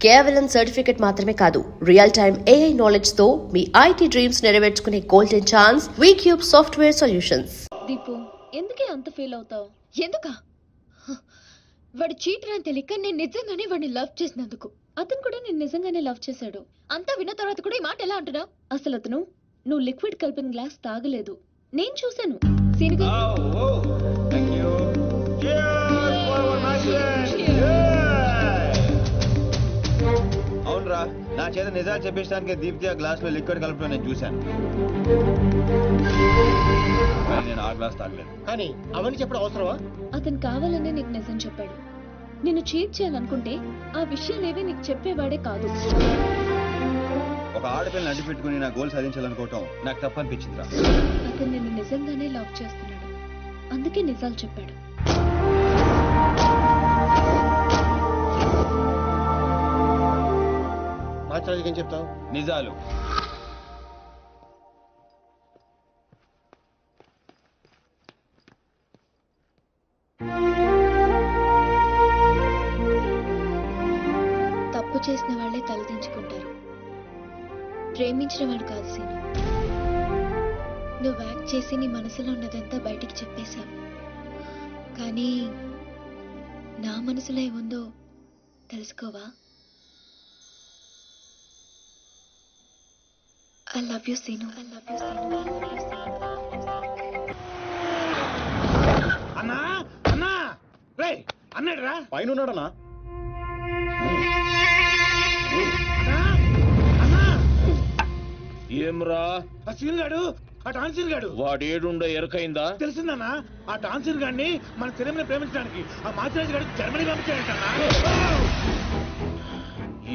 కేవలం సర్టిఫికెట్ మాత్రమే కాదు, రియల్ టైమ్ AI నాలెడ్జ్ తో మీ IT డ్రీమ్స్ నెరవేర్చుకునే golden chance Vcube software solutions. Deepu, ఎందుకే అంత ఫీల్ అవుతావు? ఎందుకా? వాడు చీటర్ అని తెలియక నేను నిజంగానే వాడిని లవ్ చేసినందుకు. అతను కూడా నేను నిజంగానే లవ్ చేశాడు. అంతా విన్న తర్వాత కూడా ఈ మాట ఎలా అంటున్నా? అసలు అతను నువ్వు లిక్విడ్ కలిపిన గ్లాస్ తాగలేదు, నేను చూశాను. సీనుగా అవునరా, నా చేత నిజాలు చెప్పించడానికి దీప్తి ఆ గ్లాస్ లో లిక్విడ్ కలపడం నేను చూశాను. నేను ఆ గ్లాస్ తాగలేదు. కానీ అవన్నీ చెప్పడం అవసరమా? అతను కావాలనే నీకు నిజం చెప్పాడు. నిన్ను చీట్ చేయాలనుకుంటే ఆ విషయాలేవి నీకు చెప్పేవాడే కాదు. ఒక ఆడపిల్లని అడ్డు పెట్టుకుని నా గోల్ సాధించాలనుకోవటం నాకు తప్పనిపించిందిరా. అతను నిన్ను నిజంగానే లవ్ చేస్తున్నాడు, అందుకే నిజాలు చెప్పాడు. మాట్లాడేది ఏం చెప్తావు? నిజాలు. తప్పు చేసిన వాళ్లే తలదించుకుంటారు, ప్రేమించిన వాడు కాదు సీను. నువ్వు యాక్ట్ చేసి నీ మనసులో ఉన్నదంతా బయటికి చెప్పేశావు, కానీ నా మనసులో ఏముందో తెలుసుకోవా? I love you, Sinu. I love you, Sinu. అన్నా అన్నా రే అన్నాడు రా. పైన ఉన్నాడనా? ఏమ్రా ఆ సీన్ గాడు, ఆ డాన్సీన్ గాడు వాడేడుండ ఎరకైందా? తెలిసిందన్నా, ఆ డాన్సీన్ గాడిని మన సినిమాని ప్రేమించడానికి ఆ మాచిరాజు గారు జర్మనీ పంపించాడంటన్నా.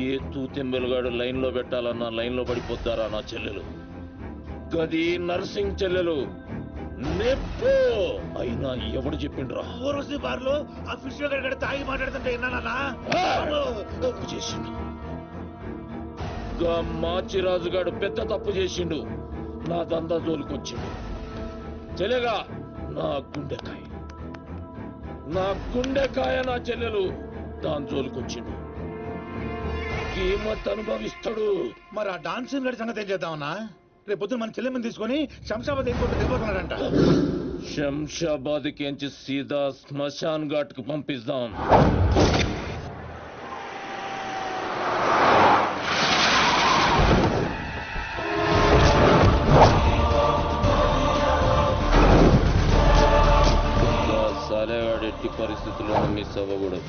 ఏ తూతెంబెలుగాడు లైన్ లో పెట్టాలన్నా లైన్ లో పడిపోతారా నా చెల్లెలు? గది నర్సింగ్ చెల్లెలు నెప్పు అయినా ఎవడు చెప్పిండ్రా? ఊర్వశి బార్లో ఆ ఫిష్ గారు తాగి మాట్లాడుతుంటే విన్నానన్నా. తప్పు చేసిండు, గా మాచిరాజు గాడు పెద్ద తప్పు చేసిండు. నా దందా జోలికొచ్చిండు. చెల్లెగా నా గుండెకాయ నా చెల్లెలు దాని జోలికొచ్చిండు. కీమత్ అనుభవిస్తాడు. మరి ఆ డాన్సీన్ గారి సంగతి ఏం చేద్దామన్నా? రేపు పొద్దున మన చెల్లెమ్మని తీసుకొని శంషాబాద్ ఎయిర్పోర్ట్ వెళ్ళిపోతున్నాడంట. శంషాబాద్ కించి సీదా శ్మశాన్ ఘాట్ కు పంపిస్తాం. సాలేగాడు ఎట్టి పరిస్థితుల్లోనూ మిస్ అవ్వకూడదు.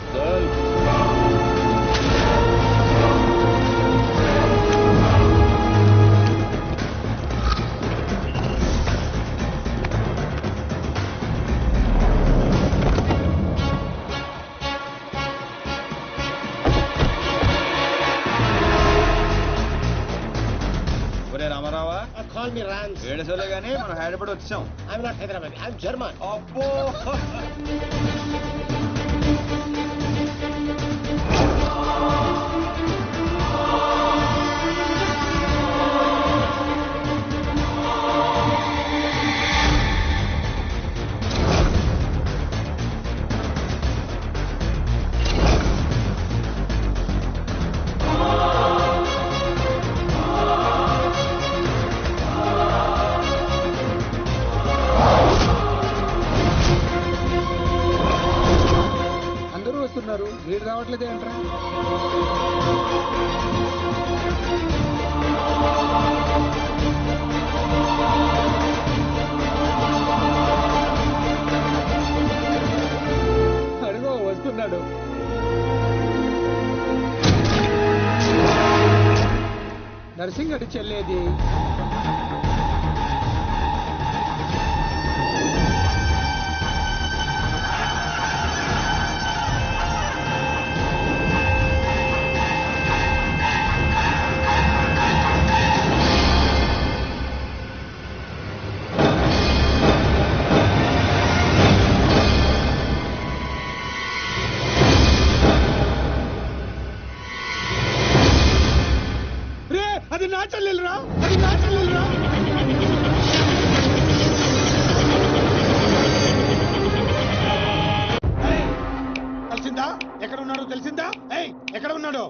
రామారావా, కాల్ మీ రాన్స్. ఏడుసోలే గానీ మనం హైదరాబాద్ వచ్చాం. I'm not Hyderabad, I'm German. అబ్బో, వీడు రావట్లేదు ఏంట్రా? అడుగో వస్తున్నాడు. నర్సింగ్ అడి చెల్లేది. అది నా చెల్లెలురా, అది నా చెల్లెలురా. తెలిసిందా? ఎక్కడ ఉన్నాడో తెలిసిందా? ఎక్కడ ఉన్నాడో?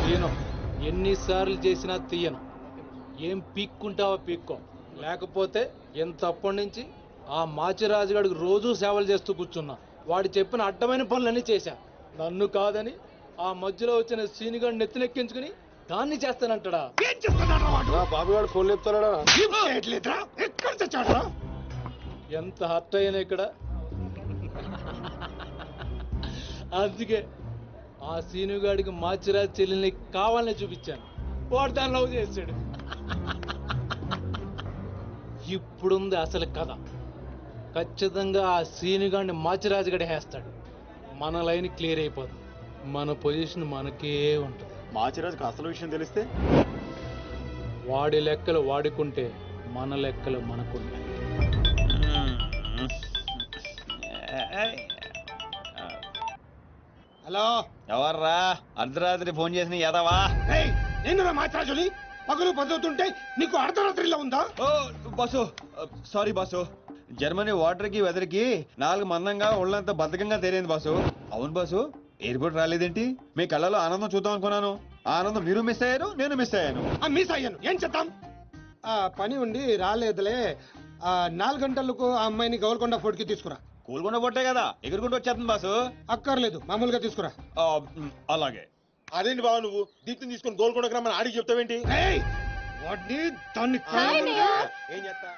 తీయను. ఎన్నిసార్లు చేసినా తీయను. ఏం పీక్కుంటావో పీక్కో, లేకపోతే ఎంతప్పటి నుంచి ఆ మాచిరాజుగాడికి రోజూ సేవలు చేస్తూ కూర్చున్నా. వాడు చెప్పిన అడ్డమైన పనులన్నీ చేశా. నన్ను కాదని ఆ మధ్యలో వచ్చిన సీనిగాడు నెత్తినెక్కించుకుని దాన్ని చేస్తానంటాడా? ఏం చేస్తున్నాడు వాడు? బాబు గారు ఫోన్ చెప్తాడా? ఏం చేయట్లేదురా? ఎక్కడ తెచ్చాడురా? ఎంత హర్ట్ అయ్యాను ఇక్కడ. అందుకే ఆ సీనుగాడికి మాచిరాజు చెల్లెల్ని కావాలని చూపించాను. వాడు దాన్ని లవ్ చేశాడు. ఇప్పుడుంది అసలు కథ. ఖచ్చితంగా ఆ సీనుగాడిని మాచిరాజు గడి వేస్తాడు. మన లైన్ క్లియర్ అయిపోతుంది. మన పొజిషన్ మనకే ఉంటుంది. మాచిరాజుకి అసలు విషయం తెలిస్తే వాడి లెక్కలు వాడుకుంటే మన లెక్కలు మనకుంటాయి. హలో, ఎవర్రా అర్ధరాత్రి ఫోన్ చేసిన యదవా? నేను మాట్లాడుని పగలు పదువుతుంటే నీకు అర్ధరాత్రిలో ఉందా? ఓ boss, sorry boss. Germany water కి వెదర్ కి 4 మందంగా ఒళ్ళంతా బద్ధకంగా తేలింది బాసు. అవును బాసు, ఎయిర్పోర్ట్ రాలేదేంటి? మీ కళ్ళలో ఆనందం చూద్దాం అనుకున్నాను. ఆ ఆనందం మీరు మిస్ అయ్యారు, నేను మిస్ అయ్యాను. మిస్ అయ్యాను, ఏం చేద్దాం? పని ఉండి రాలేదులే. 4 గంటలకు ఆ అమ్మాయిని గోల్కొండ ఫోర్ట్ కి తీసుకురా. కోలుకుండా పొట్టే కదా ఎగురుకుంటూ వచ్చేస్తుంది బాసు. అక్కర్లేదు, మామూలుగా తీసుకురా. అలాగే. అదేంటి బాబు, నువ్వు దీప్తిని తీసుకొని గోల్కొండకు రమ్మని ఆడికి చెప్తావేంటి? వాడిని దాన్ని హాయ్ అన్నయ్య. ఏం చేస్తా?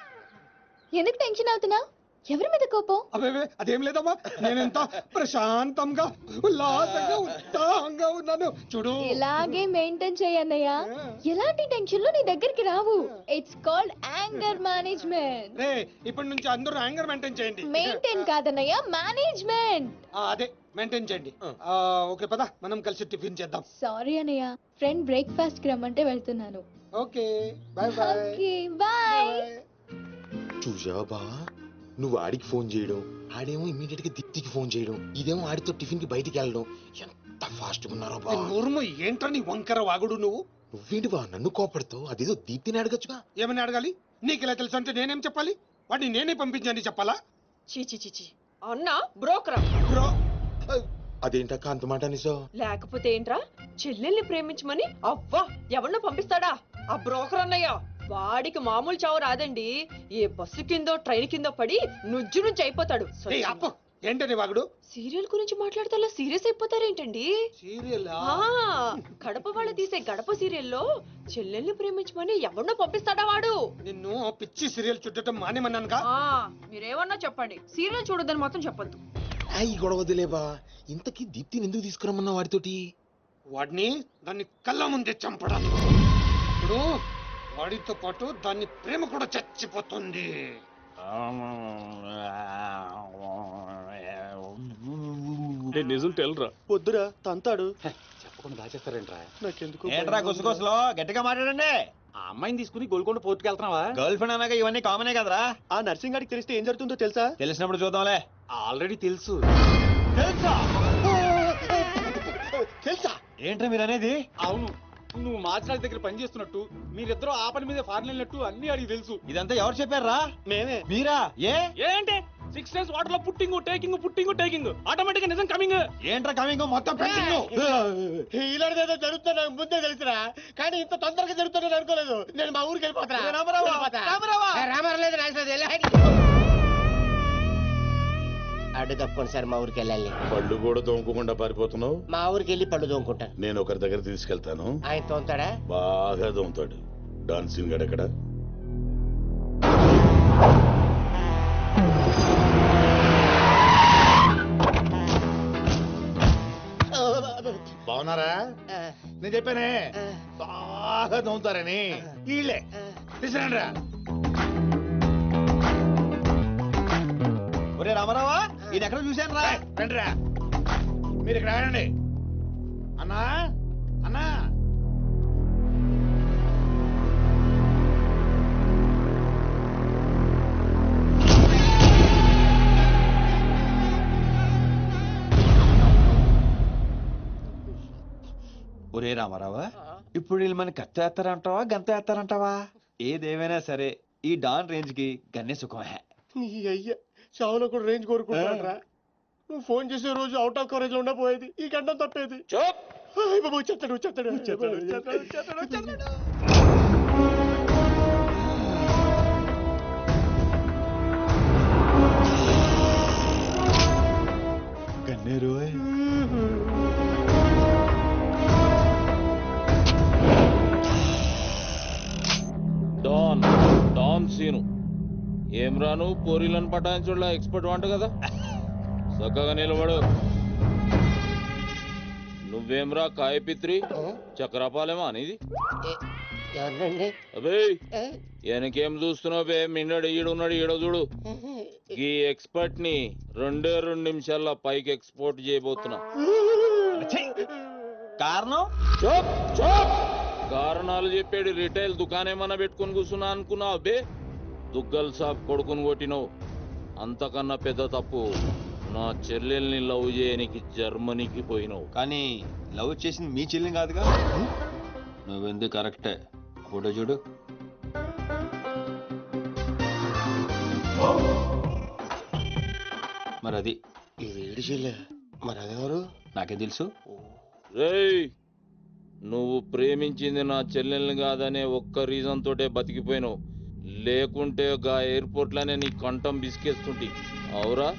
ఎందుకు టెన్షన్ అవుతున్నా? ఎవరి మీద కోపం? అవే అదేం లేదమ్మా, నేనెంత ప్రశాంతంగా ఉల్లాసంగా ఉత్సాహంగా ఉన్నాను చూడు. ఇలాగే మెయింటైన్ చేయన్నయ్య. ఎలాంటి టెన్షన్లు నీ దగ్గరికి రావు. It's called anger management. రే, ఇప్పటి నుంచి అందరూ యాంగర్ మెయింటైన్ చేయండి. మెయింటైన్ కాదన్నయ్య, మేనేజ్మెంట్. అదే మెయింటైన్ చేయండి. ఓకే, పద మనం కలిసి టిఫిన్ చేద్దాం. సారీ అన్నయ్య, ఫ్రెండ్ బ్రేక్ఫాస్ట్ కి రమ్మంటే వెళ్తున్నాను. Okay, bye bye. Okay bye. చూసావా బా, నువ్వు ఆడికి ఫోన్ చేయడం, ఆడేమో ఇమీడియట్ గా దీప్తికి ఫోన్ చేయడం, ఇదేమో ఆడితో టిఫిన్ కి బయటికి వెళ్ళడం. ఎంత ఫాస్ట్ గా ఉన్నారో బా. నోరుము ఏంట్రా నీ వంకర వాగుడు నువ్వు? నువ్వేంటి బా నన్ను కోపడతావు? అదేదో దీప్తిని అడగచ్చుగా. ఏమని అడగాలి? నీకు ఇలా తెలుసు అంటే నేనేం చెప్పాలి? వాడిని నేనే పంపించండి చెప్పాలా? చీచి అన్నా బ్రోకరా? బ్రో, అదేంటక్క అంత మాట అనేసో? లేకపోతే ఏంట్రా, చెల్లెల్ని ప్రేమించమని అవ్వా ఎవరినో పంపిస్తాడా ఆ బ్రోకర్ అన్నయ్య? వాడికి మామూలు చావు రాదండి. ఏ బస్సు కిందో ట్రైన్ కిందో పడి నుజ్జు నుంచి అయిపోతాడు. ఏయ్ అప్పు, ఏంటని వాగుడు? సీరియల్ గురించి మాట్లాడితే అలా సీరియస్ అయిపోతారేంటండి? సీరియల్ కడప వాళ్ళు తీసే గడప సీరియల్లో చెల్లెల్ని ప్రేమించమని ఎవరినో పంపిస్తాడా వాడు? నిన్ను ఆ పిచ్చి సీరియల్ చుట్టడం మానేమన్నానుగా. మీరేమన్నా చెప్పండి, సీరియల్ చూడొద్దని మాత్రం చెప్పొద్దు. ఈ గొడవదిలేబా. ఇంతకీ దీప్తిని ఎందుకు తీసుకురమ్మన్నా వాడితోటి? వాడిని దాన్ని కళ్ళ ముందే చంపడానికి. ఇప్పుడు వాడితో పాటు దాన్ని ప్రేమ కూడా చచ్చిపోతుంది. నిజం తెలరా? వద్దురా, తంతాడు. చెప్పకుండా దాచేస్తారేంట్రా? నాకెందుకు ఏంట్రా గుసగుసలో గట్టిగా మాట్లాడండి. ఆ అమ్మాయిని తీసుకుని గోల్కొండ పోర్టుకి వెళ్తున్నావా? గర్ల్ ఫ్రెండ్ అన్నాక ఇవన్నీ కామనే కదరా. ఆ నర్సింగ్ గారికి తెలిస్తే ఏం జరుగుతుందో తెలుసా? తెలిసినప్పుడు చూద్దాంలే. ఆల్రెడీ తెలుసు. తెలుసా? తెలుసా? ఏంట్రా మీరు అనేది? అవును, నువ్వు మాచిరాజు దగ్గర పని చేస్తున్నట్టు, మీరిద్దరూ ఆ పని మీద ఫారెన్ వెళ్ళినట్టు అన్ని అడిగి తెలుసు. ఇదంతా ఎవరు చెప్పారా? మేమే. మీరా? ఏ ఏంటి 6 days వాటర్ లో పుట్టింగ్ ఆటోమేటిక్ గా నిజం కమింగ్. ఏంట్రా కమింగ్ మొత్తం పెండింగ్? ఇలాంటిదేదో జరుగుతుంది నాకు ముందే తెలుసురా, కానీ ఇంత తొందరగా జరుగుతుందని అనుకోలేదు. నేను మా ఊరికి వెళ్ళిపోతా. అడ్డు తప్పుకోండి సార్, మా ఊరికి వెళ్ళాలి. పళ్ళు కూడా తోముకోకుండా పారిపోతున్నావు. మా ఊరికి వెళ్ళి పళ్ళు తోముకుంటాను. నేను ఒకరి దగ్గర తీసుకెళ్తాను, ఆయన తోముతాడా? బాగా తోముతాడు. డాన్సింగ్ గడెక్కడ? బాగున్నారా? నేను చెప్పానే బాగా తోముతారని. వీళ్ళే తీసుకురండిరా. ఒరే రామారావా, ఇది ఎక్కడ చూశాను రా. రండిరా, మీరు ఇక్కడ ఆగండి. అన్నా అన్నా, ఒరే రామారావా, ఇప్పుడు వీళ్ళు మన కత్తేస్తారంటావా గంతేస్తారంటావా? ఏదేమైనా సరే ఈ డాన్ రేంజ్ కి గన్నే సుఖమే. నీ అయ్యా చావులో కూడా రేంజ్ కోరుకుంటారా? నువ్వు ఫోన్ చేసే రోజు అవుట్ ఆఫ్ కవరేజ్ లో ఉండపోయేది, ఈ గంట తప్పేది. గన్నేరు డాన్ డాన్ సీను ఏం రాను పోరీలను పటాయించుడులా ఎక్స్పర్ట్ వంట కదా చక్కగా నిలబడు. నువ్వేమ్రా కాయపిత్రి చక్రపాలేమా అనేది? ఎవరండి? అబే వెనకేం చూస్తున్నావు బే? మిన్నడు ఈడున్నాడు, ఈడ చూడు. ఈ ఎక్స్పర్ట్ ని 2 నిమిషాల్లో పైకి ఎక్స్పోర్ట్ చేయబోతున్నా. కారణం చూప్ చూప్. కారణాలు చెప్పాడు. రిటైల్ దుకాణం పెట్టుకుని కూర్చున్నా అనుకున్నావు బే? దుగ్గల్ సాబ్ కొడుకుని కొట్టినావు. అంతకన్నా పెద్ద తప్పు నా చెల్లెల్ని లవ్ చేయనికి జర్మనీకి పోయినావు. కానీ లవ్ చేసింది మీ చెల్లిని కాదుగా. నువ్వెందుకు కరెక్టే. ఫోటో చూడు. మరి అది ఇది ఏడు చెల్లె, మరి అదెవరు? నాకే తెలుసు. రేయ్, నువ్వు ప్రేమించింది నా చెల్లెల్ని కాదనే ఒక్క రీజన్ తోటే బతికిపోయినావు. లేకుంటే గా ఎయిర్పోర్ట్ లోనే నీ కంఠం బిసికేస్తుంటి. అవురా?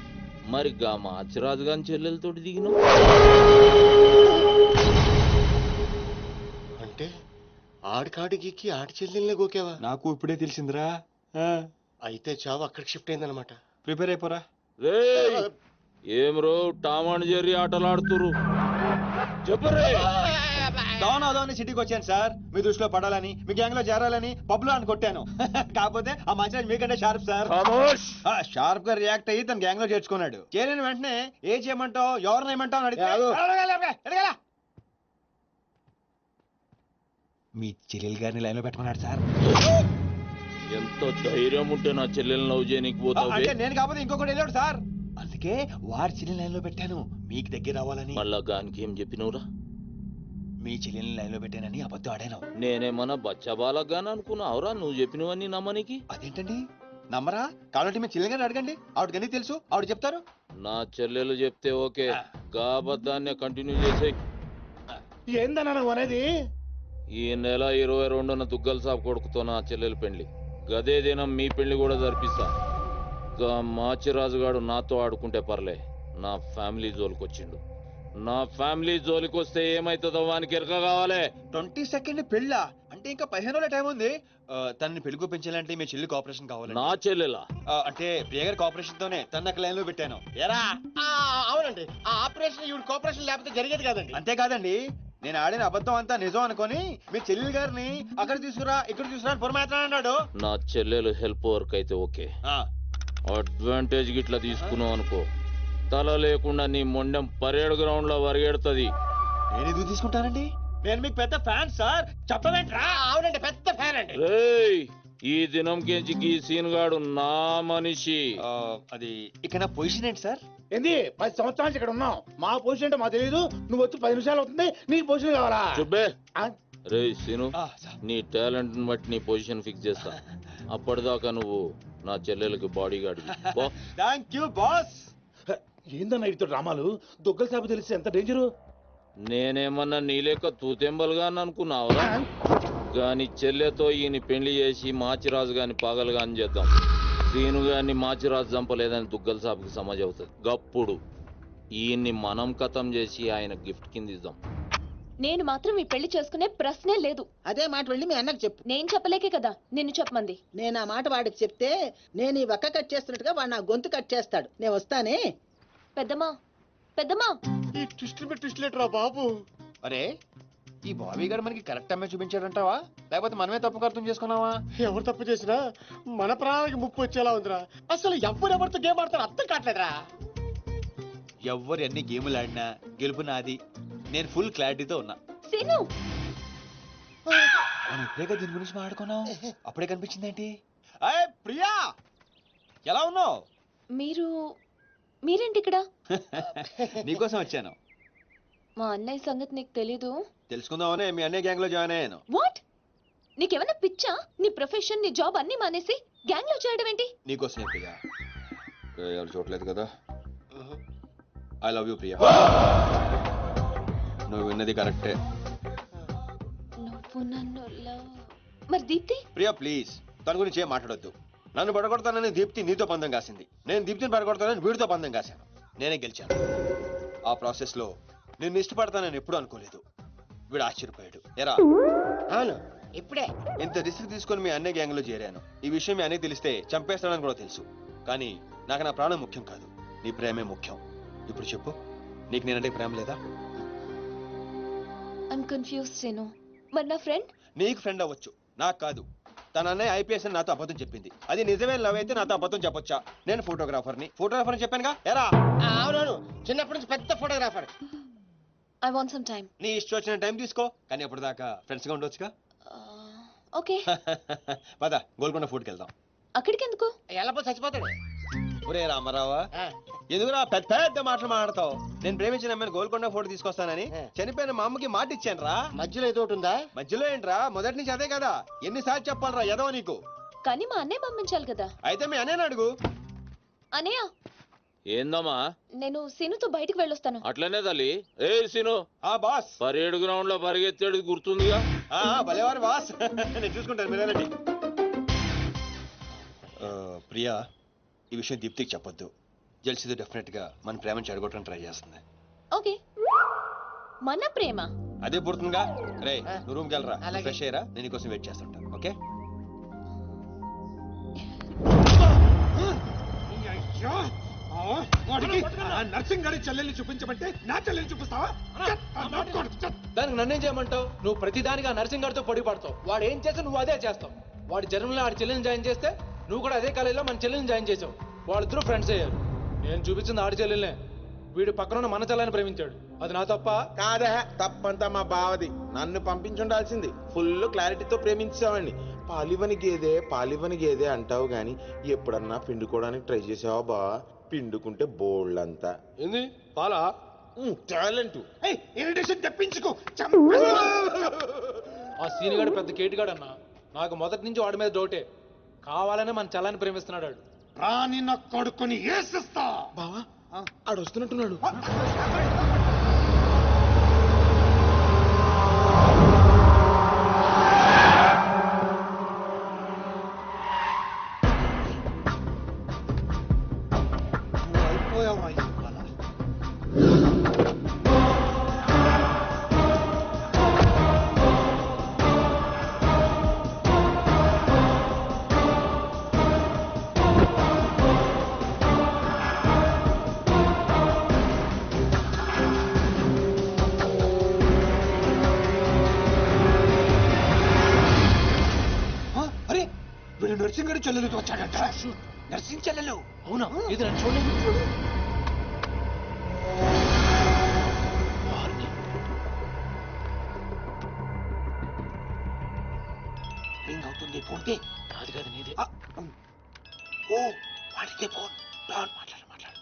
మరి గా మాచిరాజు గాని చెల్లెలతోటి దిగినావు. అంటే ఆడికాడికి ఆడి చెల్లెల్ని గోకేవా? నాకు ఇప్పుడే తెలిసిందిరా. అయితే చావు అక్కడికి షిఫ్ట్ అయిందనమాట. ప్రిపేర్ అయిపోరా. రేయ్, ఏం రో టామ్ అండ్ జెర్రీ ఆటలాడుతురు? చెప్పరే. డౌన్ అవుదామని సిటీకి వచ్చాను సార్, మీ దృష్టిలో పడాలని, మీ గ్యాంగ్ లో చేరాలని పబ్ లో అని కొట్టాను. కాకపోతే ఆ మధ్య మీకంటే షార్ప్ సార్. షార్ప్ గా రియాక్ట్ అయ్యి తన గ్యాంగ్ లో చేర్చుకున్నాడు. చేరిన వెంటనే ఏం చేయమంటావు, ఎవరిని ఏమంటావు అని అడిగితే మీ చెల్లెలు గారిని లైన్ లో పెట్టమన్నాడు సార్. ఎంత ధైర్యం ఉంటే నా చెల్లెల్ని లవ్ చేయనీకి పోతావు? అంటే నేను కాకపోతే ఇంకొకటి వెళ్ళాడు సార్, అందుకే వాడి చెల్లెలు లైన్ లో పెట్టాను మీకు దగ్గర అవ్వాలని. మళ్ళా గానికి ఏం చెప్పినవురా? మీ చెల్లెల్ని లైన్ లో పెట్టానని అబద్ధం ఆడాను. నేనేమన్నా బచ్చబాలగాని అనుకున్నావురా నువ్వు చెప్పినవన్నీ నమ్మనికి? అదేంటండి నమ్మరా? కాబట్టి మీ చెల్లెలు గారిని అడగండి, ఆవిడకి అన్ని తెలుసు, ఆవిడ చెప్తారు. నా చెల్లెలు చెప్తే ఓకే, గా అబద్ధాన్ని కంటిన్యూ చేసేయ్. ఏందన్నా నువ్వు అనేది? ఈ నెల 22న దుగ్గల్ సాబ్ కొడుకుతో నా చెల్లెలు పెళ్లి. గదే దినం మీ పెళ్లి కూడా జరిపిస్తా. గా మాచిరాజుగాడు నాతో ఆడుకుంటే పర్లే, నా ఫ్యామిలీ జోలికొచ్చిండు. నా ఫ్యామిలీ జోలికొస్తే ఏమైతుందో వానికి ఎరక కావాలి. 22nd పెళ్ళా? అంటే ఇంకా 15 రోజుల టైం ఉంది. తనని పెళ్లి పెంచాలంటే మీ చెల్లి కోఆపరేషన్ కావాలి. నా చెల్లెలా? అంటే ప్రియ గారి కోఆపరేషన్ తోనే తన లైన్ లో పెట్టాను. ఎరా? అవునండి, ఆ ఆపరేషన్ ఈవిడ కోఆపరేషన్ లేకపోతే జరిగేది కాదండి. అంతేకాదండి, నేను ఆడిన అబద్ధం అంతా నిజం అనుకొని మీ చెల్లెలు గారిని అక్కడ తీసుకురా ఇక్కడ తీసుకురా అని పొరమాత్రం అన్నాడు. నా చెల్లెలు హెల్ప్ వర్క్ అయితే ఓకే, అడ్వాంటేజ్ గిట్లా తీసుకున్నావు అనుకో, తల లేకుండా నీ మొండెం పరేడ్ గ్రౌండ్ లో వరిగెడుతుంది. నేను ఎందుకు తీసుకుంటానండి? నేను మీకు పెద్ద ఫ్యాన్ సార్, చెప్పవేంట్రా? అవునండి, పెద్ద ఫ్యాన్ అండి. రేయ్, ఈ దినం కెంచి ఈ సీన్ గాడు నా మనిషి. అది ఇక నా పొజిషన్ ఏంటి సార్? ఏంది 10 సంవత్సరాలు ఇక్కడ ఉన్నాం, మా పొజిషన్ అంటే మాకు తెలియదు. నువ్వు వచ్చి 10 నిమిషాలు అవుతుంది, నీకు పొజిషన్ కావాలా? చుబ్బే. రేయ్ సీను, నీ టాలెంట్ బట్టి నీ పొజిషన్ ఫిక్స్ చేస్తా. అప్పటిదాకా నువ్వు నా చెల్లెలకి body guard. Thank you boss. ఏందన్నా ఇటు రామాలు? దుగ్గల సాబు తెలిసి ఎంత డేంజరు? నేనేమన్నా నీ లెక్క తూతెంబలుగా అనుకున్నావురా? గాని చెల్లెతో ఈయన పెళ్లి చేసి మాచిరాజు గాని పాగలు గాని చేద్దాం. సీను గాని మాచిరాజు చంపలేదని దుగ్గల సాబుకి సమాజ్ అవుతుంది. గప్పుడు ఈయన్ని మనం కథం చేసి ఆయన గిఫ్ట్ కింద ఇద్దాం. నేను మాత్రం ఈ పెళ్లి చేసుకునే ప్రశ్నే లేదు. అదే మాట వెళ్ళి మీ అన్నకు చెప్పు. నేను చెప్పలేకే కదా నిన్ను చెప్పమంది. నేను ఆ మాట వాడికి చెప్తే నేను ఈ వక్క కట్ చేస్తున్నట్టుగా వాడు నా గొంతు కట్ చేస్తాడు. నేను వస్తానే. పెద్దమ్మా పెద్దమ్మా. ఈ ట్విస్ట్ లేటరా బాబు. అరే, ఈ బాబీ గారు మనకి కరెక్ట్ అమ్మాయి చూపించాడంటావా, లేకపోతే మనమే తప్పు అర్థం చేసుకున్నావా? ఎవరు తప్పు చేసినా మన ప్రాణానికి ముప్పు వచ్చేలా ఉందిరా. అసలు ఎవరెవరితో గేమ్ ఆడతారు అర్థం కావట్లేదురా. ఎవరు ఎన్ని గేములు ఆడినా గెలుపు నాది. నేను ఫుల్ క్లారిటీతో ఉన్నా. సీను, మనం ఇప్పుడే దీని గురించి మాట్లాడుకున్నాం, అప్పుడే కనిపించిందేంటి? అయ్యే ప్రియా, ఎలా ఉన్నావు? మీరేంటి ఇక్కడ? నీకోసం వచ్చాను. మా అన్నయ్య సంగతి నీకు తెలీదు? తెలుసుకుందామనే మీ అన్నయ్య గ్యాంగ్ లో జాయిన్ అయ్యాను. వాట్? నీకేమైనా పిచ్చా? నీ ప్రొఫెషన్ నీ జాబ్ అన్ని మానేసి గ్యాంగ్ లో చేయడం ఏంటి? నీకోసమే ప్రియా. ఎవరు చూడలేదు కదా. I love you Priya. నువ్వు విన్నది కరెక్టే. నువ్వు నన్ను మరి దీప్తి? ప్రియా ప్లీజ్, తన గురించి ఏం మాట్లాడొద్దు. నన్ను పడగొడతానని దీప్తి నీతో పందెం కాసింది, నేను దీప్తిని పడగొడతానని వీడితో పందెం కాశాను. నేనే గెలిచాను. ఆ ప్రాసెస్ లో నిన్ను ఇష్టపడతానని ఎప్పుడు అనుకోలేదు. వీడు ఆశ్చర్యపోయాడు. ఎరా? అవును, ఇప్పుడే. ఇంత రిస్క్ తీసుకొని మీ అన్నయ్య గ్యాంగ్ లో చేరాను. ఈ విషయం మీ అన్నయ్య తెలిస్తే చంపేస్తాడని కూడా తెలుసు. కానీ నాకు నా ప్రాణం ముఖ్యం కాదు, నీ ప్రేమే ముఖ్యం. ఇప్పుడు చెప్పు, నీకు నేనంటే ప్రేమ లేదా? I'm confuse Seenu. మరి నా ఫ్రెండ్? నీకు ఫ్రెండ్ అవ్వచ్చు, నాకు కాదు. తన అన్నయ్య ఐపీఎస్ అని నాతో అబద్ధం చెప్పింది. అది నిజమే లవ్ అయితే నాతో అబద్ధం చెప్పొచ్చా? నేను ఫోటోగ్రాఫర్ని చెప్పానుగా. ఎరా? అవునవును, చిన్నప్పటి నుంచి పెద్ద photographer. I want some time. నీ ఇష్టం వచ్చిన టైం తీసుకో, కానీ అప్పటిదాకా ఫ్రెండ్స్ గా ఉండొచ్చుగా. ఓకే. పద గోల్కొండ ఫోర్ట్కి వెళ్దాం. అక్కడికి ఎందుకు? ఎలా చచ్చిపోతాడు. ఒరే రామారావా, ఎందుకురా పెద్ద పెద్ద మాటలు మాట్లాడతావు? నేను ప్రేమించిన అమ్మాయిని గోల్కొండ ఫోటో తీసుకొస్తానని చనిపోయిన మా అమ్మకి మాట ఇచ్చాను రా. మధ్యలో ఏదో ఒకటి ఉందా? మధ్యలో ఏంట్రా, మొదటి నుంచి అదే కదా. ఎన్నిసార్లు చెప్పాలరా ఎదవ నీకు? కానీ మా అన్నయ్య పంపించాలి కదా. అయితే మీ అన్నయ్యని అడుగు. అన్నయ్య, ఏందమ్మా? నేను సీనుతో బయటికి వెళ్ళొస్తాను. అట్లనే తల్లి. ఏ సీను, ఆ బాస్ పరేడు గ్రౌండ్ లో పరిగెత్తేది గుర్తుందిగా? భలేవారు బాస్. నేను చూసుకుంటాను, మీరేనండి. ప్రియా, ఈ విషయం దీప్తికి చెప్పొద్దు. జెల్సీతో డెఫినెట్ గా మన ప్రేమను చెడగొట్టడానికి ట్రై చేస్తుంది. ఓకే. మన ప్రేమ అదే పుడుతుందిగా. రే, నువ్వు రూమ్కి వెళ్ళరా, ఫ్రెష్ అయ్యరా, నేను నీకోసం వెయిట్ చేస్తుంటా. ఓకే? అయ్యో, వాడికి నర్సింగ్ గారి చెల్లెల్ని చూపించమంటే నా చెల్లెల్ని చూపిస్తావా? దానికి నన్నేం చేయమంటావు? నువ్వు ప్రతిదానికి ఆ నర్సింగ్ గారితో పొడి పడతావు. వాడు ఏం చేస్తే నువ్వు అదే చేస్తావు. వాడి జన్మలో ఆడి చెల్లెని జాయిన్ చేస్తే నువ్వు కూడా అదే కాలేజీలో మన చెల్లెని జాయిన్ చేసావు. వాళ్ళిద్దరూ ఫ్రెండ్స్ అయ్యారు. నేను చూపించింది ఆడి చెల్లెలనే. వీడు పక్కన మన చెల్లెని ప్రేమించాడు. అది నా తప్ప కాదా? తప్పంతా మా బావది. నన్ను పంపించుండాల్సింది. ఫుల్ క్లారిటీతో ప్రేమించావండి. పాలివని గేదే అంటావు గాని ఎప్పుడన్నా పిండుకోవడానికి ట్రై చేసావా బా? పిండుకుంటే బోల్డ్ అంతా. ఏంది పాలా? టాలెంట్. ఇరిటేషన్ తెప్పించుకో. ఆ సీనిగాడు పెద్ద కేటుగాడు అన్న. నాకు మొదటి నుంచి వాడి మీద డౌటే. కావాలనే మన చల్లని ప్రేమిస్తున్నాడు వాడు. రాని నా కొడుకుని ఏసిస్తా. బావా ఆడు వస్తున్నట్టున్నాడు. అయిపోయావా ఇవాళ? అరే, వీడు నర్సింగ్ గారి చెల్లెలతో వచ్చాడట. నర్సింగ్ చెల్లెలు? అవునా? ఇది నన్ను చూడలేదు. రింగ్ అవుతుంది. Phone pay. కాదు నీదే. ఓ, వాడితే ఫోన్. మాట్లాడు.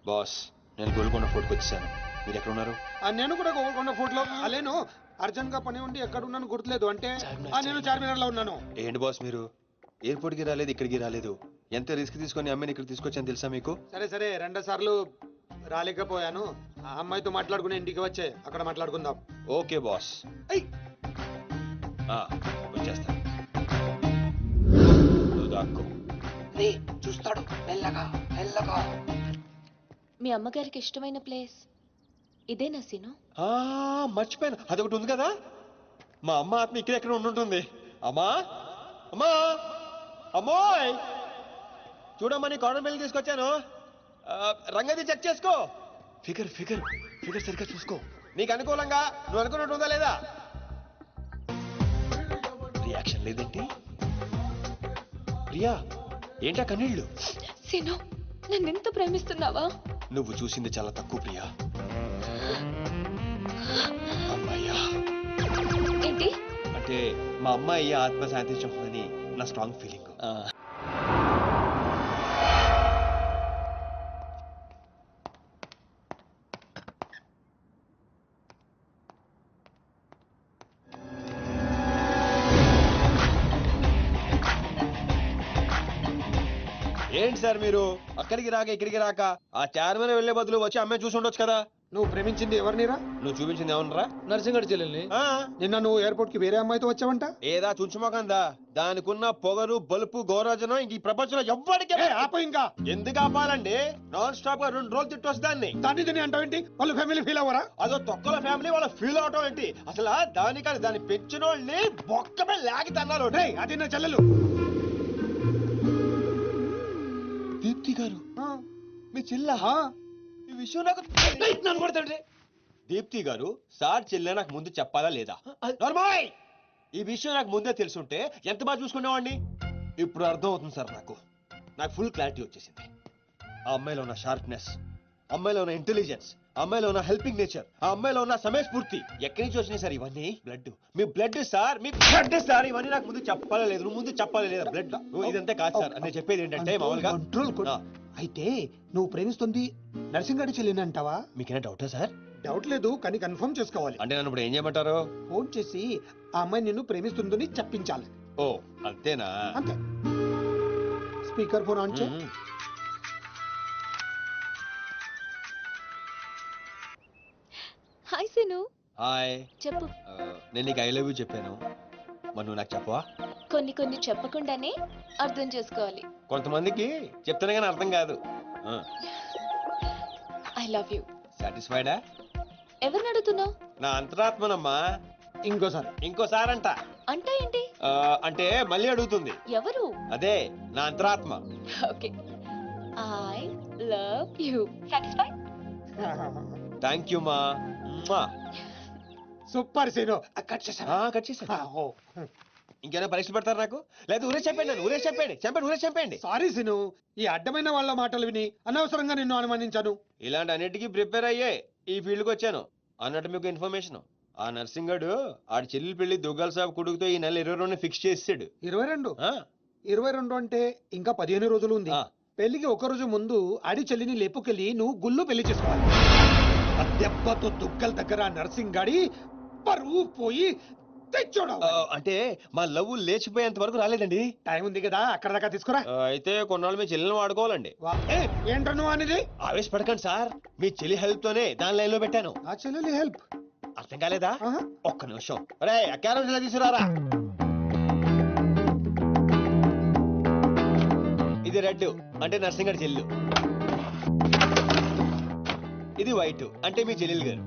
బాస్, నేను గోల్కొండ ఫోర్ట్కి వచ్చేసాను. మీరు ఎక్కడ ఉన్నారు? నేను కూడా గోల్కొండ ఫోర్ట్ లో అలేను. అర్జెంట్ గా పని ఉండి ఎక్కడ ఉన్నాను గుర్తులేదు. అంటే నేను చార్మినార్ లో ఉన్నాను. ఏంటి బాస్ మీరు ఎయిర్పోర్ట్ కి రాలేదు, ఇక్కడికి రాలేదు? ఎంత రిస్క్ తీసుకొని అమ్మాయిని ఇక్కడ తీసుకొచ్చాను తెలుసా మీకు? సరే 2 సార్లు రాలేకపోయాను. ఆ అమ్మాయితో మాట్లాడుకుని ఇంటికి వచ్చే అక్కడ మాట్లాడుకుందాం. ఓకే బాస్, వచ్చేస్తా. నువ్వు దాక్కో. చూస్తాడు. మెల్లగా. మీ అమ్మగారికి ఇష్టమైన ప్లేస్ ఇదేనా సీను? మర్చిపోయాను, అదొకటి ఉంది కదా. మా అమ్మ ఆత్మ ఇక్కడెక్కడ ఉండుంటుంది. అమ్మా అమ్మోయ్, చూడమ్మా, నీ కాటన్ బిల్ తీసుకొచ్చాను. రంగది చెక్ చేసుకో. ఫిగర్ సరిగ్గా చూసుకో. నీకు అనుకూలంగా నువ్వు అనుకున్నట్టు ఉందా లేదా? రియాక్షన్ లేదేంటి? ప్రియా, ఏంటా కన్నీళ్ళు? సీను, నన్ను ఎంత ప్రేమిస్తున్నావా? నువ్వు చూసింది చాలా తక్కువ ప్రియా. అమ్మాయ్యా ఏంటి అంటే మా అమ్మాయి ఆత్మ శాంతించని నా స్ట్రాంగ్ ఫీలింగ్. ఏంటి సార్ మీరు అక్కడికి రాక ఇక్కడికి రాక ఆ చార్మన్ వెళ్లే బదులు వచ్చి అమ్మాయి చూసి ఉండొచ్చు కదా. నువ్వు ప్రేమించింది ఎవరినిరా? నువ్వు చూపించింది ఏమన్నారా? నర్సింగడి చెల్లెల్ని. నిన్న నువ్వు ఎయిర్పోర్ట్ కి వేరే అమ్మాయితో వచ్చావంట. ఏదా చుంచుమోకందా, దానికున్న పొగరు బలుపు గౌరవజనం ఇంక ఈ ప్రపంచంలో ఎవ్వడికి ఆప ఇంకా ఎందుకు ఆపాలండి? నాన్ స్టాప్ గా 2 రోజులు తిట్టొచ్చు దాన్ని. దాన్ని తిని అంటావేంటి? వాళ్ళు ఫ్యామిలీ ఫీల్ అవ్వరా? అదో తొక్కల ఫ్యామిలీ వాళ్ళ ఫీల్ అవటం ఏంటి? అసలు దానికని దాన్ని పెంచిన వాళ్ళని బొక్కమే లాగి తన్నారు. అది నా చెల్లెలు. దీప్తి గారు మీ చెల్ల ఈ విషయం నాకు నన్ను కొడతాండ్రి. దీప్తి గారు సార్ చెల్లె నాకు ముందు చెప్పాలా లేదా? నార్మల్ ఈ విషయం నాకు ముందే తెలుసుంటే ఎంత బాగా చూసుకునేవాడిని. ఇప్పుడు అర్థం అవుతుంది సార్. నాకు ఫుల్ క్లారిటీ వచ్చేసింది. ఆ అమ్మాయిలో ఉన్న షార్ప్నెస్, అమ్మాయిలో ఉన్న ఇంటెలిజెన్స్, అమ్మాయిలో ఉన్న హెల్పింగ్ నేచర్, ఆ అమ్మాయిలో ఉన్న సమయస్ఫూర్తి ఎక్కడి నుంచి వచ్చినాయి సార్ ఇవన్నీ? బ్లడ్, మీ బ్లడ్ సార్, మీ బ్లడ్ సార్. ఇవన్నీ నాకు ముందు చెప్పాలా లేదు? నువ్వు ముందు చెప్పాలా లేదా? బ్లడ్ ఇదంతా కాదు సార్. నేను చెప్పేది ఏంటంటే మామూలుగా అయితే నువ్వు ప్రేమిస్తుంది నర్సింగడి చెల్లిని అంటావా? మీకేనా డౌటా సార్? డౌట్ లేదు, కానీ కన్ఫర్మ్ చేసుకోవాలి. అంటే నన్ను ఇప్పుడు ఏం చేయమంటారు? ఫోన్ చేసి ఆ అమ్మాయి నిన్ను ప్రేమిస్తుందని చెప్పించాలి. ఓ అంతేనా? అంతే. స్పీకర్ ఫోన్ ఆన్ చేయి. హాయ్ సీను. హాయ్. చెప్పు. నేను నీకు ఐ లవ్ యూ చెప్పాను, మరి నువ్వు నాకు చెప్పవా? కొన్ని చెప్పకుండానే అర్థం చేసుకోవాలి. కొంతమందికి చెప్తానే కానీ అర్థం కాదు. I love you. సాటిస్ఫైడా? ఎవరిని అడుగుతున్నావు? నా అంతరాత్మనమ్మా. ఇంకోసారి అంట. అంటే ఏంటి? అంటే మళ్ళీ అడుగుతుంది. ఎవరు? అదే నా అంతరాత్మ. Okay. I love you. Satisfy? Thank you మా. Super scene. కట్ చేసా. ఇంకేనా పరీక్షలు పెడతారు నాకు? లేదు ఊరే చెప్పండి. ఊరే చెప్పండి. సారీ సీను, ఈ అడ్డమైన వాళ్ళ మాటలు విని అనవసరంగా నిన్ను అనుమానించాను. ఇలాంటి అన్నిటికీ ప్రిపేర్ అయ్యే ఈ ఫీల్డ్కి వచ్చాను. అన్నట్టు మీకు ఇన్ఫర్మేషన్, ఆ నర్సింగడు ఆడి చెల్లి పెళ్లి దుగ్గల సాబ్ కొడుకుతో ఈ నెల 22 ఫిక్స్ చేసాడు. 22 అంటే ఇంకా 15 రోజులు ఉంది. పెళ్లికి ఒక రోజు ముందు ఆడి చెల్లిని లేపుకెళ్ళి నువ్వు గుళ్ళు పెళ్లి చేసుకోవాలి. ఆ దెబ్బతో దుగ్గల దగ్గర నర్సింగ్ గాడి పరువు పోయి తెచ్చోడు. అంటే మా లవ్ లేచిపోయేంత వరకు రాలేదండి. టైం ఉంది కదా, అక్కడ దాకా తీసుకురా. అయితే కొన్నాళ్ళు మీ చెల్లెలను వాడుకోవాలండి. ఏంటను అనేది? ఆవేశపడకండి సార్, మీ చెల్లి హెల్ప్ తోనే దాని లైన్ లో పెట్టాను. ఆ చెల్లెలి హెల్ప్ అర్థం కాలేదా? ఒక్క నిమిషం. అరే క్యారెట్ ఇలా తీసుకురారా. ఇది రెడ్ అంటే నర్సింగడి చెల్లు, ఇది వైట్ అంటే మీ చెల్లెలు గారు.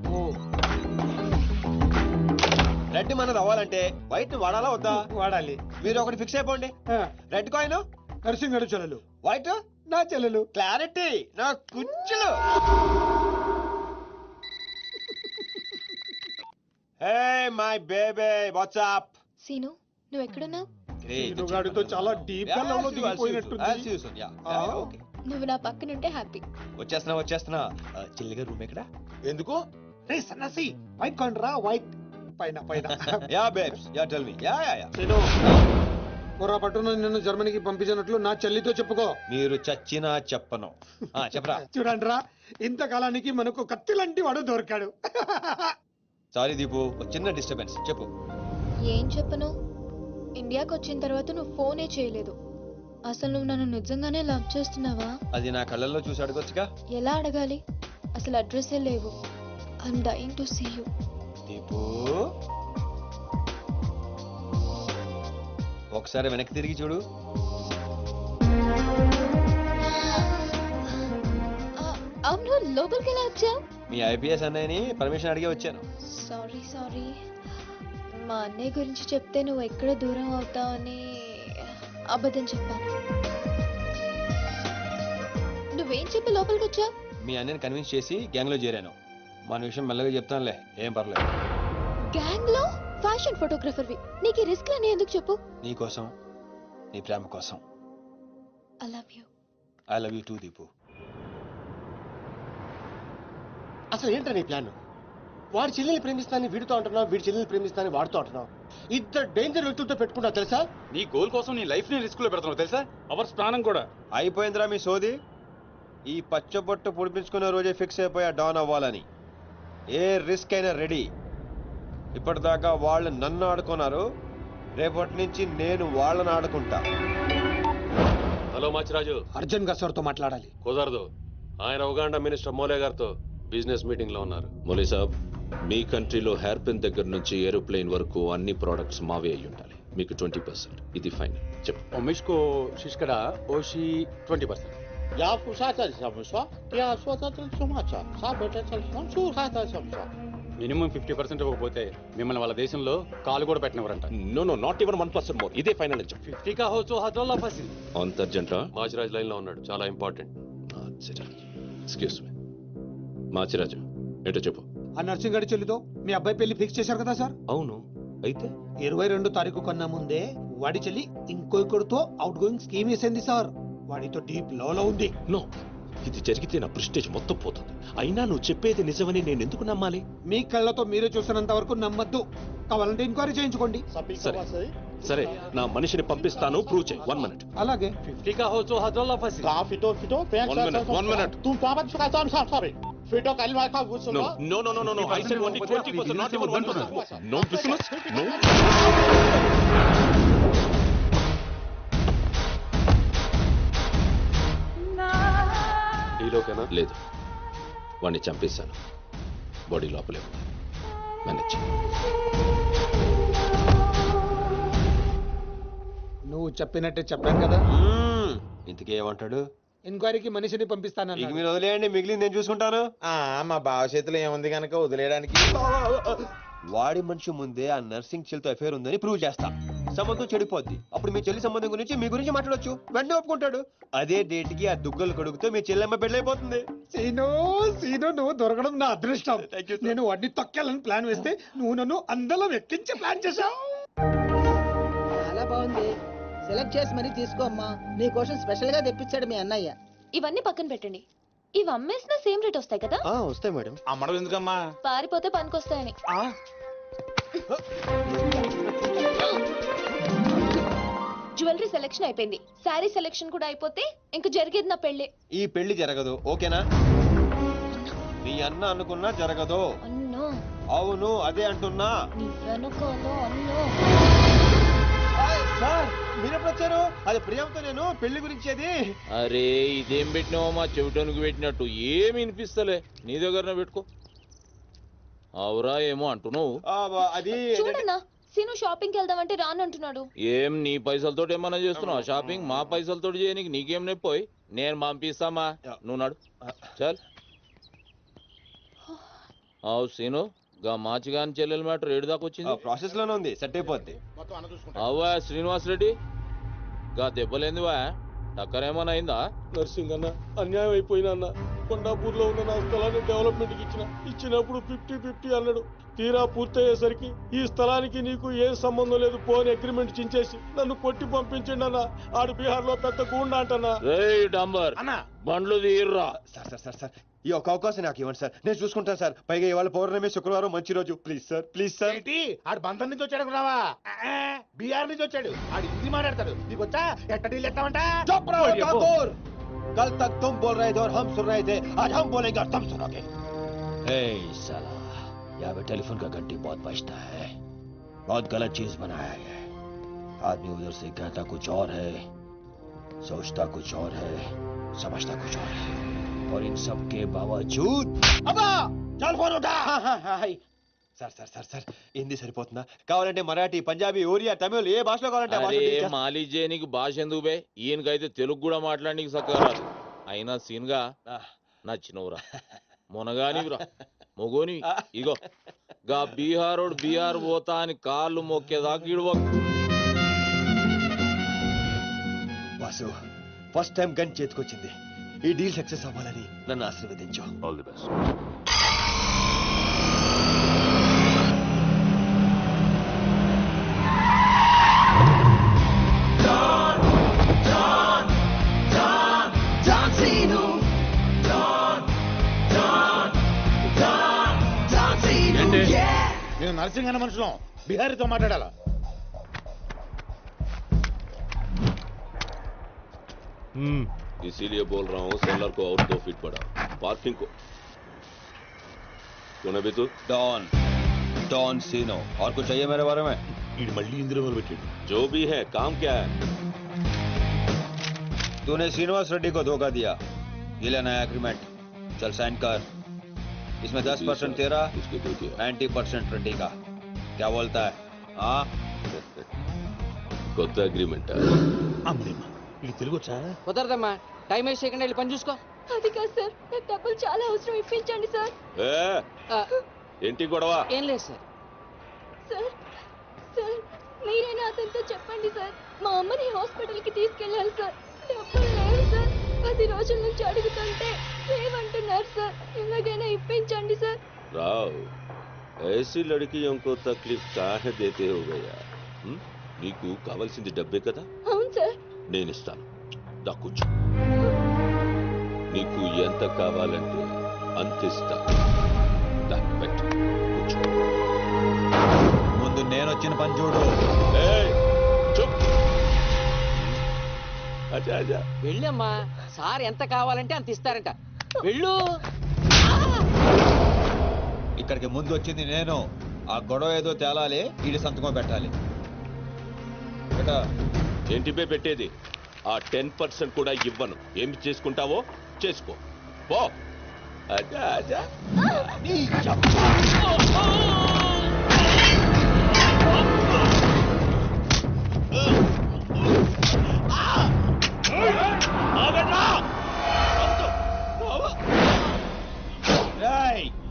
రెడ్ మనది అవ్వాలంటే వైట్ వాడాలా వద్దా? వాడాలి. మీరు ఒకటి ఫిక్స్ అయిపోండి. రెడ్ కాయిన్ నర్సింగడు చెల్లెలు, వైట్ నా చెల్లెలు. క్లారిటీ నా కుచ్చులు. Hey my baby, what's up? Seenu, నువ్వు ఎక్కడున్నావు? గాడితో చాలా డీప్ గా లవ్ లో దిగిపోయినట్టుంది. నువ్వు నా పక్కనుంటే హ్యాపీ. వచ్చేస్తున్నా. చెల్లిగా రూమ్ ఎక్కడ? ఎందుకు? రే సన్నసి, వైట్ కాయిన్ రా. వైట్ పైన yeah babes, yeah tell me. Yeah పొరపాటున నిన్ను జర్మనీకి పంపించినట్లు నా చెల్లితో చెప్పుకో. మీరు చచ్చినా చెప్పను. చెప్పరా. చూడండి రా, ఇంతకాలానికి మనకు కత్తి లాంటి వాడు దొరికాడు. సారీ దీపు, చిన్న డిస్టర్బెన్స్. చెప్పు. ఏం చెప్పను? ఇండియాకి వచ్చిన తర్వాత నువ్వు ఫోనే చేయలేదు. అసలు నువ్వు నన్ను నిజంగానే లవ్ చేస్తున్నావా? అది నా కళ్ళల్లో చూసి అడగొచ్చుగా. ఎలా అడగాలి? అసలు అడ్రస్సే లేవు. I'm dying to see you. Deepu, ఒకసారి వెనక్కి తిరిగి చూడు. అవును, లోపలికి ఎలా వచ్చావు? మీ ఐపీఎస్ అన్నయ్యని పర్మిషన్ అడిగి వచ్చాను. సారీ. మా అన్నయ్య గురించి చెప్తే నువ్వు ఎక్కడ దూరం అవుతావని అబద్ధం చెప్పాను. నువ్వేం చెప్పి లోపలికి వచ్చావు? మీ అన్నయ్యని కన్విన్స్ చేసి గ్యాంగ్ లో చేరాను. మన విషయం మెల్లగా చెప్తానులే, ఏం పర్లేదు. గ్యాంగ్ లో ఫ్యాషన్ ఫోటోగ్రఫర్వి, నీకు రిస్క్ అని ఎందుకు చెప్పు? నీ కోసం, నీ ప్రేమ కోసం. I love you. I love you two Deepu. అసలు ఏంటో నీ ప్లాన్? వాడి చెల్లెల్ని ప్రేమిస్తానని వీడితో అంటున్నావు, వీడి చెల్లెల్ని ప్రేమిస్తానని వాడితో అంటున్నావు. ఇద్దరు డేంజర్ వ్యక్తులతో పెట్టుకుంటావు తెలుసా? నీ గోల్ కోసం నీ లైఫ్ ని రిస్క్ లో పెడుతున్నావు తెలుసా? అవర్స్ ప్రాణం కూడా. అయిపోయిందిరా మీ సోది. ఈ పచ్చబొట్టు పొడిపించుకునే రోజే ఫిక్స్ అయిపోయా డాన్ అవ్వాలని. ఏ రిస్క్ అయినా రెడీ. ఇప్పటిదాకా వాళ్ళు నన్ను ఆడుకున్నారు, రేపటి నుంచి నేను వాళ్ళని ఆడుకుంటా. హలో మాచిరాజు. అర్జున్ గా సార్ తో మాట్లాడాలి. కుదరదు, ఆయన ఉగాండా మినిస్టర్ మోలే గారితో బిజినెస్ మీటింగ్ లో ఉన్నారు. మోలీ సాబ్, మీ కంట్రీలో హెయిర్ పిన్ దగ్గర నుంచి ఏరోప్లేన్ వరకు అన్ని ప్రోడక్ట్స్ మావే అయి ఉండాలి. మీకు 20%. ఇది ఫైనల్. చెప్పు. ఒమిష్కో శిష్కడ ఓషి 20%. యా ఫుసాత సమసా యా సోతాత సుమాచా సా బెటర్ చల్సం సుహాత సమసా. మినిమం 50% ఇవ్వకపోతే మిమ్మల్ని వాళ్ళ దేశంలో కాలు కూడా పెట్టనివ్వరంట. No no, not even 1% more. ఇదే ఫైనల్ అని చెప్పు. 50 కా హో సో హజోల్లా ఫసి. అంత అర్జెంటా? మాచిరాజ్ లైన్ లో ఉన్నాడు, చాలా ఇంపార్టెంట్. Excuse me. మాచిరాజు, ఏంటో చెప్పు. ఆ నర్సింగ్ గారి చెల్లితో మీ అబ్బాయి పెళ్లి ఫిక్స్ చేశారు కదా సార్? అవును, అయితే 22 తారీఖు కన్నా ముందే వాడి చెల్లి ఇంకొకరితో అవుట్ గోయింగ్ స్కీమ్ వేసింది సార్. వాడితో డీప్ లో ఉంది. నో, ఇది జరిగితే నా ప్రెస్టేజ్ మొత్తం పోతుంది. అయినా నువ్వు చెప్పేది నిజమని నేను ఎందుకు నమ్మాలి? మీ కళ్ళతో మీరే చూసినంత వరకు నమ్మద్దు. కావాలంటే ఎంక్వైరీ చేయించుకోండి. సరే సరే, నా మనిషిని పంపిస్తాను, ప్రూవ్ చేయి. 1 minute. అలాగే 50 కా హో సో హజోల్లా ఫసి. కా ఫిటో ఫిటో 1 minute. తుమ్ పాపత్ కా సామ్ సారీ. ఫిటో కల్వా కా బుసులో. No, no, no, no, no. I said only 20%, not even 1%. No business. No. ఈలోకేనా? లేదు, వాడిని చంపేశాను. బాడీ లోపలే ఉంది. మేనేజ్. నువ్వు చెప్పినట్టే చెప్పాను కదా. ఇంతకీ ఏమంటాడు? ఎంక్వైరీకి మనిషిని పంపిస్తానన్నా. ఇక మీరు వదిలేయండి, మిగిలింది నేను చూసుకుంటాను. మా బావ చేతిలో ఏముంది కనుక వదిలేయడానికి. వాడి మనిషి ముందే ఆ నర్సింగ్ చెల్లితో అఫేర్ ఉందని ప్రూవ్ చేస్తా. సంబంధం చెడిపోద్ది. అప్పుడు మీ చెల్లి సంబంధం గురించి మీ గురించి మాట్లాడొచ్చు. వెంటనే ఒప్పుకుంటాడు. అదే డేట్ కి ఆ దుగ్గలు కొడుకుతో మీ చెల్లెమ్మ పెళ్ళైపోతుంది. సీను సీను, నువ్వు దొరకడం నా అదృష్టం. నేను వాడిని తొక్కాలని ప్లాన్ వేస్తే నువ్వు నన్ను అందరం ఎక్కించే ప్లాన్ చేశావు. చాలా బాగుంది. సెలెక్ట్ చేసి మరీ తీసుకో అమ్మా. నీ కోసం స్పెషల్ గా తెప్పించాడు మీ అన్నయ్య. ఇవన్నీ పక్కన పెట్టండి. ఇవి అమ్మేసిన సేమ్ రేట్ వస్తాయి కదా? వస్తాయి మేడం. అమ్మడం ఎందుకమ్మా? పారిపోతే పనికొస్తాయని. జ్యువెలరీ సెలెక్షన్ అయిపోయింది. శారీ సెలెక్షన్ కూడా అయిపోతే ఇంక జరిగేది నా పెళ్లి. ఈ పెళ్లి జరగదు, ఓకేనా? నీ అన్న అనుకున్నా జరగదు. అన్నో, అవును, అదే అంటున్నా. నీ వెనకాల అన్నో. సార్ మీరెప్పుడు వచ్చారు? అది ప్రియాంతో నేను పెళ్లి గురించి. అది అరే, ఇదేం పెట్టినావో మా చెవిటానికి పెట్టినట్టు ఏమి వినిపిస్తలే. నీ దగ్గరనే పెట్టుకో. అవురా ఏమో అంటున్నావు. అది చూడన్నా, సీను షాపింగ్ కి వెళ్దామంటే రానంటున్నాడు. ఏం నీ పైసలతో ఏమన్నా చేస్తున్నావు షాపింగ్? మా పైసలతో చేయనికి నీకేం నొప్పోయి? నేను పంపిస్తామా, నువ్వు నాడు. చల్. అవు సీను, గా మాచిగాని చెల్లెల మ్యాటర్ ఏడు దాకా వచ్చింది. ప్రాసెస్ లోనే ఉంది, సెట్ అయిపోద్ది. అవ్వా శ్రీనివాస్ రెడ్డి, గా దెబ్బలేందివా? టక్కరేమన్నా అయిందా? నర్సింగ్ అన్న, అన్యాయం అయిపోయినా అన్న. కొండాపూర్ లో ఉన్న నా స్థలాన్ని డెవలప్మెంట్ కి ఇచ్చినప్పుడు 50-50 అన్నాడు. తీరా పూర్తయ్యేసరికి ఈ స్థలానికి నీకు ఏ సంబంధం లేదు పోని అగ్రిమెంట్ చించేసి నన్ను కొట్టి పంపించండి అన్న. ఆడు బీహార్ లో పెద్ద గూండా అంటన్నా. డాంబర్ బండ్లు తీర్రా. సార్ సార్ సార్ సార్, ఈ ఒక అవకాశం నాకు ఇవ్వండి సార్, నేను చూసుకుంటాను సార్. పైగా ఇవాళ పౌర్ణమి, శుక్రవారం మంచి రోజు. Please sir, please sir. ఆడు బంధం నుంచి వచ్చాడు రావా? బీహార్ నుంచి వచ్చాడు. ఆడు హిందీ మాట్లాడతాడు. నీకు వచ్చా? ఎట్ట డీల్ ఎత్తామంట? कल तक तुम बोल रहे थे और हम सुन रहे थे, आज हम बोलेंगे और तुम सुनोगे. साला, यहाँ पे टेलीफोन का घंटी बहुत बजता है. बहुत गलत चीज बनाया है. आदमी उधर से कहता कुछ और है, सोचता कुछ और है, समझता कुछ और है. और इन सब के बावजूद అబ్బా చల్ ఫోన్ ఉఠా. Sir sir sir sir, Hindi సరిపోతుందా? కావాలంటే మరాఠీ, పంజాబీ, ఒరియా, తమిళ్, ఏ భాషలో కావాలంటే ఆ భాషలో అరే teach చేస్తా. మాలిజే, నీకు భాష ఎందుకు బే? ఈయనకైతే తెలుగు కూడా మాట్లాడనీకి సక్కగా అయినా సీన్గా నచ్చినవురా, మొనగానివిరా, మొగోని. ఇగో గా బీహార్ పోతా అని కాళ్ళు మొక్కేదాకా ఇడవ. వాసు, ఫస్ట్ టైం గన్ చేతికొచ్చింది. ఈ డీల్ సక్సెస్ అవ్వాలని నన్ను ఆశీర్వదించు. All the best. నేను నర్సింగ్ అన్న మనుషులం, బిహారీతో మాట్లాడాలా? इसीलिए बोल रहा हूँ, सेलर को और 2 फीट बढ़ा, पार्किंग को. कौन है बे तू? डॉन सीनो. और कुछ चाहिए मेरे बारे में? मल्ली इंद्र जो भी है, काम क्या है? तूने श्रीनिवास रेड्डी को धोखा दिया, ये लेना है एग्रीमेंट। चल साइन कर। इसमें 10% तेरा, 90% रेड्डी का। क्या बोलता है? हाँ కొత్త అగ్రిమెంట్ ఇది తెలుగు వచ్చా? కుదరదమ్మా, టైం వేస్ట్ చేయకుండా వెళ్ళి పని చూసుకో. అది కాదు సార్, నాకు డబ్బులు చాలా అవసరం, ఇప్పించండి సార్. ఏంటి గొడవ? ఏం లేదు సార్. సార్ సార్ మీరైనా అతనితో చెప్పండి సార్, మా అమ్మని హాస్పిటల్కి తీసుకెళ్ళాలి సార్. డబ్బులు లేవు సార్, 10 రోజుల నుంచి అడుగుతుంటే లేవంటున్నారు సార్. ఎలాగైనా ఇప్పించండి సార్. రావ్, ऐसी लड़कियों को तकलीफ काहे देते हो गया? నీకు కావాల్సింది డబ్బే కదా, అవును సార్. నేను ఇస్తాను. దా కూర్చో. నీకు ఎంత కావాలంటే అంత ఇస్తా. దా పెట్టు, కూర్చో. ముందు నేను వచ్చిన పని చూడు. ఏయ్, చూప్. అచ్చా అచ్చా. వెళ్ళమ్మా, సార్ ఎంత కావాలంటే అంత ఇస్తారంట. వెళ్ళు. ఇక్కడికి ముందు వచ్చింది నేను. ఆ గొడవ ఏదో తేలాలి, ఈడి సంతకం పెట్టాలి. ఏంటి పే పెట్టేది? ఆ 10% కూడా ఇవ్వను. ఏమి చేసుకుంటావో చేసుకో, పో. అచ్చా అచ్చా.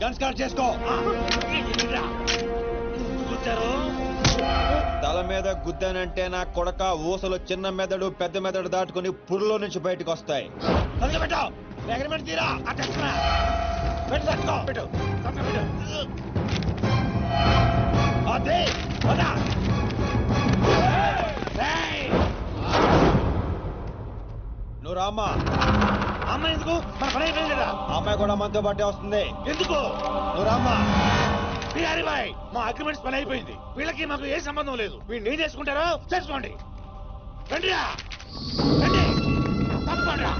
గన్ స్టార్ట్ చేసుకో. తల మీద గుద్దానంటే నా కొడక ఊసలు చిన్న మెదడు పెద్ద మెదడు దాటుకుని పురులో నుంచి బయటకు వస్తాయి. నువ్వు రామ్మా. అమ్మాయి ఎందుకు? మన పని అయిపోయింది కదా. అమ్మాయి కూడా మనతో పాటే వస్తుంది. ఎందుకు? నువ్వు రామ్మా. బిహారీ బాయ్, మా అగ్రిమెంట్స్ పని అయిపోయింది. వీళ్ళకి మాకు ఏ సంబంధం లేదు. వీళ్ళు ఏం చేసుకుంటారో చేసుకోండి. రండిరా, రండి, తప్పకుండా.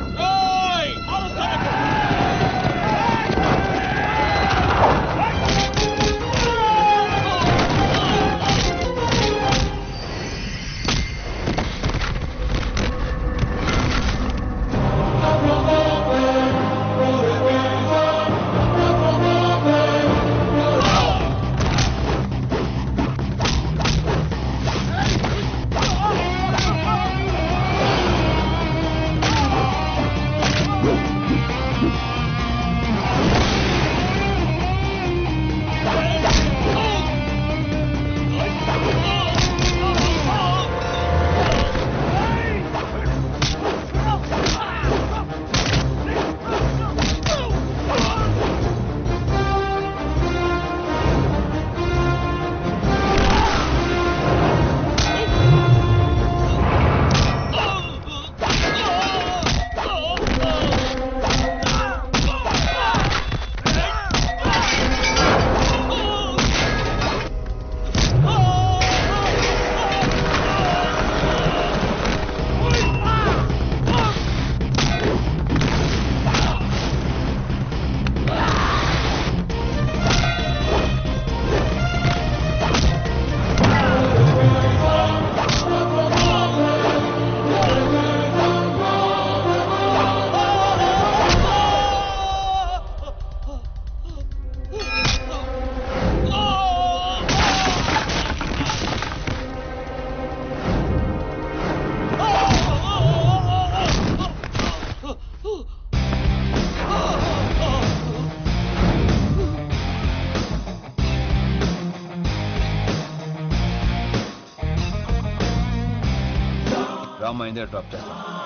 రామ్మా, ఇందే డ్రాప్ చేస్తాను.